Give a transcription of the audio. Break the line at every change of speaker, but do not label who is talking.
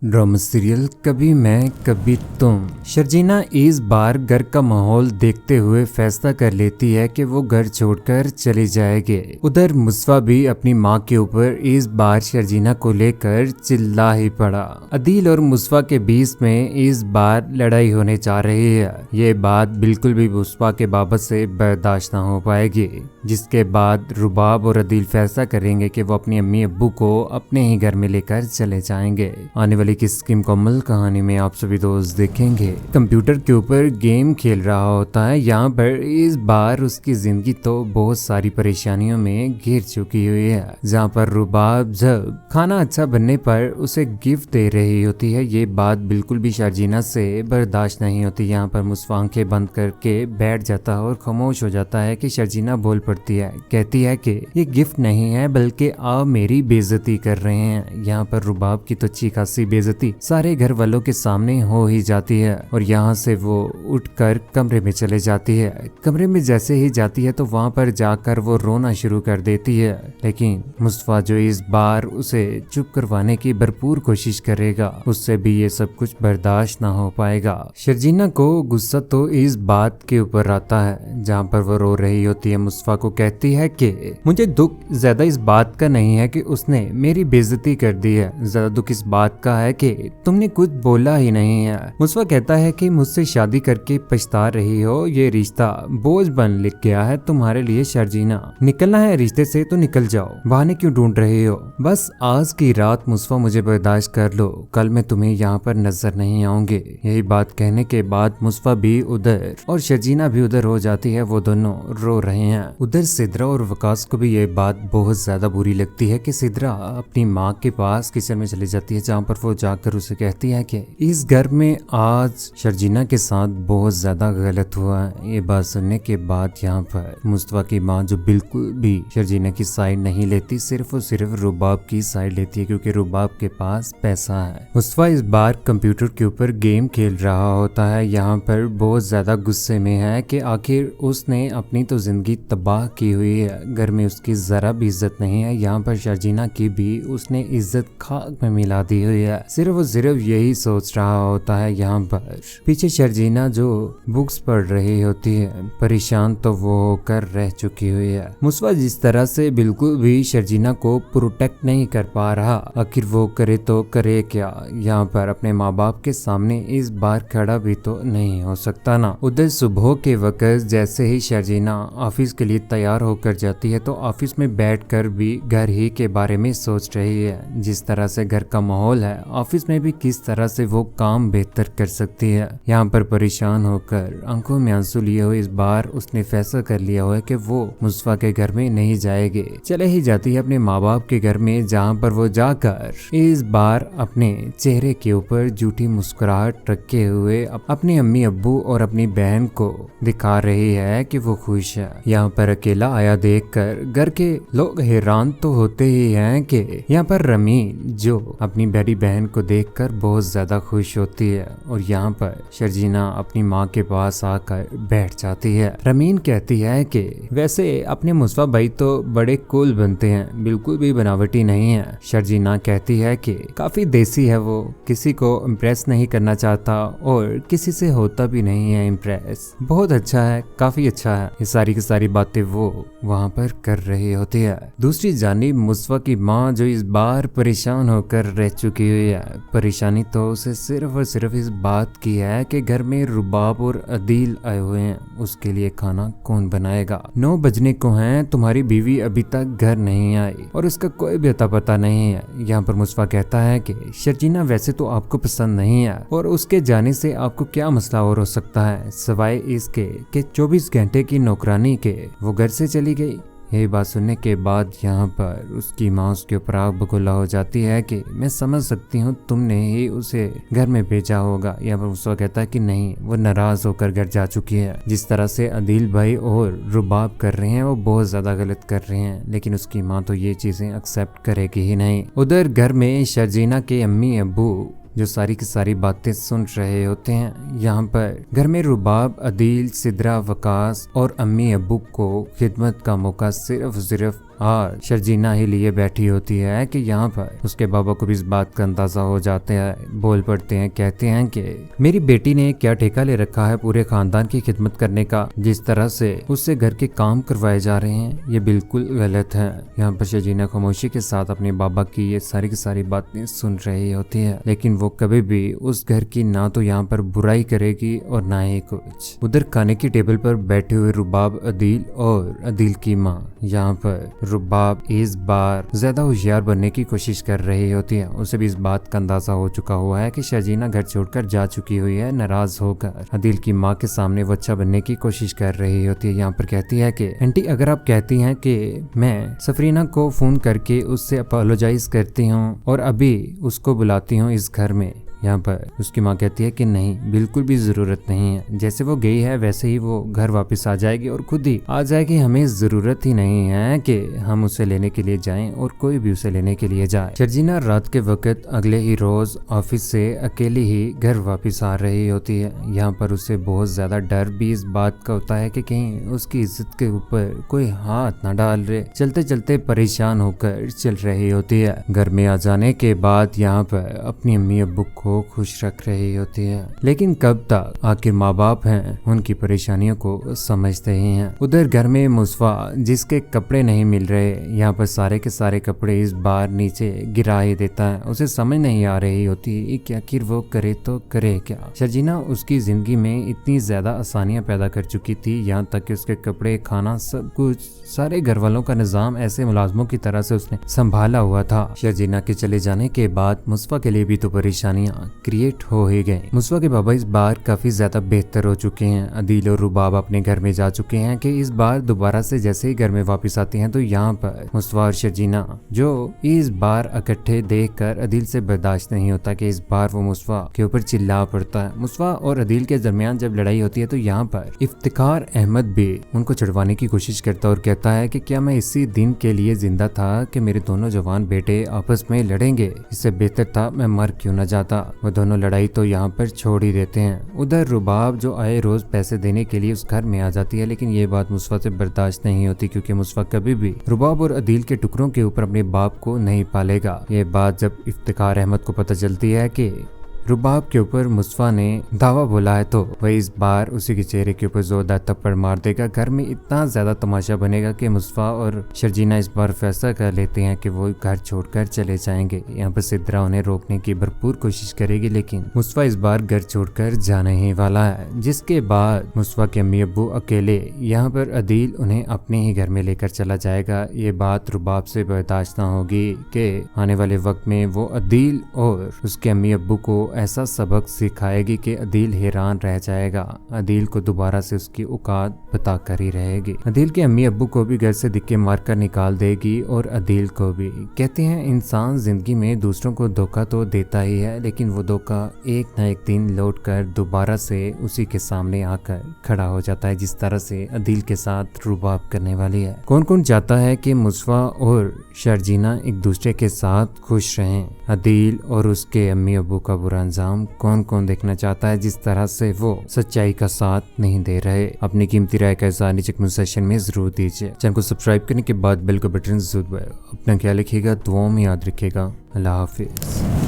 Drama serial कभी मैं कभी तुम। शर्जीना इस बार घर का माहौल देखते हुए फैसला कर लेती है कि वो घर छोड़कर चली जाएगी। उधर मुस्वा भी अपनी माँ के ऊपर इस बार शर्जीना को लेकर चिल्ला ही पड़ा। अदील और मुस्वा के बीच में इस बार लड़ाई होने जा रही है। ये बात बिल्कुल भी मुस्वा के बाबा से बर्दाश्त ना हो पाएगी, जिसके बाद रुबाब और अदील फैसला करेंगे कि वो अपनी अम्मी अब्बू को अपने ही घर में लेकर चले जाएंगे। आने वाली किसकी मुकम्मल कहानी में आप सभी दोस्त देखेंगे। कंप्यूटर के ऊपर गेम खेल रहा होता है। यहाँ पर इस बार उसकी जिंदगी तो बहुत सारी परेशानियों में घिर चुकी हुई है, जहाँ पर रुबाब जब खाना अच्छा बनने पर उसे गिफ्ट दे रही होती है। ये बात बिल्कुल भी शर्जीना से बर्दाश्त नहीं होती। यहाँ पर मुस्वा आंखें बंद करके बैठ जाता है और खामोश हो जाता है कि शर्जीना बोल पड़ती है, कहती है कि ये गिफ्ट नहीं है बल्कि आप मेरी बेइज्जती कर रहे हैं। यहाँ पर रुबाब की तो अच्छी खासी बेइज्जती सारे घर वालों के सामने हो ही जाती है और यहाँ से वो उठकर कमरे में चले जाती है। कमरे में जैसे ही जाती है तो वहाँ पर जाकर वो रोना शुरू कर देती है, लेकिन मुस्तफा जो इस बार उसे चुप करवाने की भरपूर कोशिश करेगा, उससे भी ये सब कुछ बर्दाश्त ना हो पाएगा। शर्जीना को गुस्सा तो इस बात के ऊपर आता है, जहाँ पर वो रो रही होती है। मुस्तफा को कहती है कि मुझे दुख ज्यादा इस बात का नहीं है कि उसने मेरी बेइज्जती कर दी है, ज्यादा दुख इस बात का है कि तुमने कुछ बोला ही नहीं है। मुस्तफा कहता है कि मुझसे शादी करके पछता रही हो, ये रिश्ता बोझ बन लिख गया है तुम्हारे लिए। शर्जीना, निकलना है रिश्ते से तो निकल जाओ, बहाने क्यों ढूंढ रही हो? बस आज की रात मुस्तफा मुझे बर्दाश्त कर लो, कल मैं तुम्हें यहाँ पर नजर नहीं आऊंगी। यही बात कहने के बाद मुस्तफा भी उधर और शर्जीना भी उधर हो जाती है। वो दोनों रो रहे हैं। उधर सिद्रा और वकास को भी ये बात बहुत ज्यादा बुरी लगती है कि सिद्रा अपनी माँ के पास किचन में चली जाती है, जहाँ पर वो जाकर उसे कहती है कि इस घर में आज शर्जीना के साथ बहुत ज्यादा गलत हुआ है। ये बात सुनने के बाद यहाँ पर मुस्तफा की माँ, जो बिल्कुल भी शर्जीना की साइड नहीं लेती, सिर्फ और सिर्फ रुबाब की साइड लेती है, क्योंकि रुबाब के पास पैसा है। मुस्तफा इस बार कंप्यूटर के ऊपर गेम खेल रहा होता है। यहाँ पर बहुत ज्यादा गुस्से में है कि आखिर उसने अपनी तो जिंदगी तबाह की हुई है, घर में उसकी जरा भी इज्जत नहीं है। यहाँ पर शर्जीना की भी उसने इज्जत खाक में मिला दी हुई है। सिर्फ और सिर्फ यही सोच रहा होता है। यहाँ पर पीछे शर्जीना जो बुक्स पढ़ रही होती है, परेशान तो वो होकर रह चुकी हुई है। मुस्तफा जिस तरह से बिल्कुल भी शर्जीना को प्रोटेक्ट नहीं कर पा रहा, आखिर वो करे तो करे क्या? यहाँ पर अपने माँ बाप के सामने इस बार खड़ा भी तो नहीं हो सकता ना। उधर सुबह के वक्त जैसे ही शर्जीना ऑफिस के लिए तैयार होकर जाती है तो ऑफिस में बैठकर भी घर ही के बारे में सोच रही है। जिस तरह से घर का माहौल है, ऑफिस में भी किस तरह से वो काम बेहतर कर सकती है। यहाँ पर परेशान होकर आंखों में आंसू लिए हुए इस बार उसने फैसला कर लिया हुआ है कि वो मुस्तफा के घर में नहीं जाएगी। चले ही जाती है अपने माँ बाप के घर में, जहाँ पर वो जाकर इस बार अपने चेहरे के ऊपर झूठी मुस्कुराहट रखे हुए अपनी अम्मी अब्बू और अपनी बहन को दिखा रही है कि वो खुश है। यहाँ पर अकेला आया देखकर घर के लोग हैरान तो होते ही हैं कि यहाँ पर रमीन जो अपनी बड़ी बहन को देखकर बहुत ज्यादा खुश होती है और यहाँ पर शर्जीना अपनी माँ के पास आकर बैठ जाती है। रमीन कहती है कि वैसे अपने मुस्तफा भाई तो बड़े कूल बनते हैं, बिल्कुल भी बनावटी नहीं है। शर्जीना कहती है कि काफी देसी है, वो किसी को इम्प्रेस नहीं करना चाहता और किसी से होता भी नहीं है इम्प्रेस। बहुत अच्छा है, काफी अच्छा है। ये सारी की सारी बातें वो वहाँ पर कर रही होती है। दूसरी जानिब मुस्तफा की माँ जो इस बार परेशान होकर रह चुकी हुई है। परेशानी तो उसे सिर्फ और सिर्फ इस बात की है कि घर में रुबाब और अदील आए हुए हैं, उसके लिए खाना कौन बनाएगा? 9 बजने को हैं, तुम्हारी बीवी अभी तक घर नहीं आई और उसका कोई भी अता पता नहीं है। यहाँ पर मुस्तफा कहता है कि शर्जीना वैसे तो आपको पसंद नहीं है और उसके जाने से आपको क्या मसला और हो सकता है, सिवाय इसके कि 24 घंटे की नौकरानी के वो घर से चली गई। यही बात सुनने के बाद यहाँ पर उसकी माँ उसके ऊपर आग बगोला हो जाती है कि मैं समझ सकती हूँ तुमने ही उसे घर में भेजा होगा। यहाँ पर मुस्तफा कहता है कि नहीं, वो नाराज होकर घर जा चुकी है। जिस तरह से अदील भाई और रुबाब कर रहे हैं वो बहुत ज्यादा गलत कर रहे हैं, लेकिन उसकी माँ तो ये चीजें एक्सेप्ट करेगी ही नहीं। उधर घर में शर्जीना के अम्मी अब्बू जो सारी की सारी बातें सुन रहे होते हैं। यहाँ पर घर में रुबाब, अदील, सिद्रा, वकास और अम्मी अब्बू को खिदमत का मौका सिर्फ और शर्जीना ही लिए बैठी होती है कि यहाँ पर उसके बाबा को भी इस बात का अंदाजा हो जाते हैं, बोल पड़ते हैं, कहते हैं कि मेरी बेटी ने क्या ठेका ले रखा है पूरे खानदान की खिदमत करने का, जिस तरह से उससे घर के काम करवाए जा रहे हैं ये बिल्कुल गलत है। यहाँ पर शर्जीना खामोशी के साथ अपने बाबा की ये सारी की सारी बातें सुन रही होती है, लेकिन वो कभी भी उस घर की ना तो यहाँ पर बुराई करेगी और ना ही कुछ। उधर खाने की टेबल पर बैठे हुए रुबाब, अदील और अदील की माँ। यहाँ पर रुबाब इस बार ज्यादा होशियार बनने की कोशिश कर रही होती है। उसे भी इस बात का अंदाजा हो चुका हुआ है कि शर्जीना घर छोड़कर जा चुकी हुई है। नाराज होकर अदील की माँ के सामने वो अच्छा बनने की कोशिश कर रही होती है। यहाँ पर कहती है कि आंटी, अगर आप कहती हैं कि मैं सफरीना को फोन करके उससे अपोलोजाइज करती हूँ और अभी उसको बुलाती हूँ इस घर में, यहाँ पर उसकी माँ कहती है कि नहीं, बिल्कुल भी जरूरत नहीं है। जैसे वो गई है वैसे ही वो घर वापस आ जाएगी और खुद ही आ जाएगी। हमें जरूरत ही नहीं है कि हम उसे लेने के लिए जाएं और कोई भी उसे लेने के लिए जाए। शर्जीना रात के वक्त अगले ही रोज ऑफिस से अकेली ही घर वापस आ रही होती है। यहाँ पर उसे बहुत ज्यादा डर भी इस बात का होता है कि कहीं उसकी इज्जत के ऊपर कोई हाथ ना डाल रहे। चलते चलते परेशान होकर चल रही होती है। घर में आ जाने के बाद यहाँ पर अपनी अम्मी अब्बू को खुश रख रही होती है, लेकिन कब तक? आखिर माँ बाप हैं, उनकी परेशानियों को समझते ही हैं। उधर घर में मुस्फा, जिसके कपड़े नहीं मिल रहे, यहाँ पर सारे के सारे कपड़े इस बार नीचे गिरा ही देता है। उसे समझ नहीं आ रही होती कि आखिर वो करे तो करे क्या। शर्जीना उसकी जिंदगी में इतनी ज्यादा आसानियां पैदा कर चुकी थी, यहाँ तक कि उसके कपड़े, खाना, सब कुछ, सारे घर वालों का निजाम ऐसे मुलाजमों की तरह से उसने संभाला हुआ था। शर्जीना के चले जाने के बाद मुस्फा के लिए भी तो परेशानियां क्रिएट हो ही गए। मुस्फा के बाबा इस बार काफी ज्यादा बेहतर हो चुके हैं। अदील और रुबाब अपने घर में जा चुके हैं कि इस बार दोबारा से जैसे ही घर में वापस आते हैं तो यहाँ पर मुस्फा और शर्जीना जो इस बार इकट्ठे देखकर अदील से बर्दाश्त नहीं होता कि इस बार वो मुस्फा के ऊपर चिल्ला पड़ता है। मुस्फा और अदील के दरमियान जब लड़ाई होती है तो यहाँ पर इफ्तिखार अहमद भी उनको छुड़वाने की कोशिश करता और कहता है कि क्या मैं इसी दिन के लिए जिंदा था कि मेरे दोनों जवान बेटे आपस में लड़ेंगे? इससे बेहतर था मैं मर क्यों न जाता। वो दोनों लड़ाई तो यहाँ पर छोड़ ही देते हैं। उधर रुबाब जो आए रोज पैसे देने के लिए उस घर में आ जाती है, लेकिन ये बात मुस्फा से बर्दाश्त नहीं होती क्योंकि मुस्फा कभी भी रुबाब और अदील के टुकड़ों के ऊपर अपने बाप को नहीं पालेगा। ये बात जब इफ्तिखार अहमद को पता चलती है कि रुबाब के ऊपर मुस्फा ने दावा बोला है तो वह इस बार उसी के चेहरे के ऊपर जोरदार थप्पड़ मार देगा। घर में इतना ज्यादा तमाशा बनेगा कि मुस्फा और शर्जीना इस बार फैसला कर लेते हैं कि वो घर छोड़कर चले जाएंगे। यहाँ पर सिद्रा उन्हें रोकने की भरपूर कोशिश करेगी, लेकिन मुस्फा इस बार घर छोड़कर जाने ही वाला है। जिसके बाद मुस्फा के अम्मी अब्बू अकेले, यहाँ पर अदील उन्हें अपने ही घर में लेकर चला जाएगा। ये बात रुबाब से बर्दाश्त न होगी कि आने वाले वक्त में वो अदील और उसके अम्मी अब्बू को ऐसा सबक सिखाएगी कि अदील हैरान रह जाएगा। अदील को दोबारा से उसकी औकात बता कर ही रहेगी। अदील के अम्मी अब्बू को भी घर से धिक्के मारकर निकाल देगी और अदील को भी। कहते हैं इंसान जिंदगी में दूसरों को धोखा तो देता ही है, लेकिन वो धोखा एक न एक दिन लौट कर दोबारा से उसी के सामने आकर खड़ा हो जाता है, जिस तरह से अदील के साथ रुबाब करने वाली है। कौन कौन चाहता है कि मुस्फा और शर्जीना एक दूसरे के साथ खुश रहें? अदील और उसके अम्मी अब्बू का बुरा अंजाम कौन कौन देखना चाहता है, जिस तरह से वो सच्चाई का साथ नहीं दे रहे? अपनी कीमती राय का इज़हार नीचे कमेंट सेक्शन में जरूर दीजिए। चैनल को सब्सक्राइब करने के बाद बेल का बटन जरूर दबाएं। अपना ख्याल रखिएगा, दुआओं में याद रखिएगा। अल्लाह हाफिज।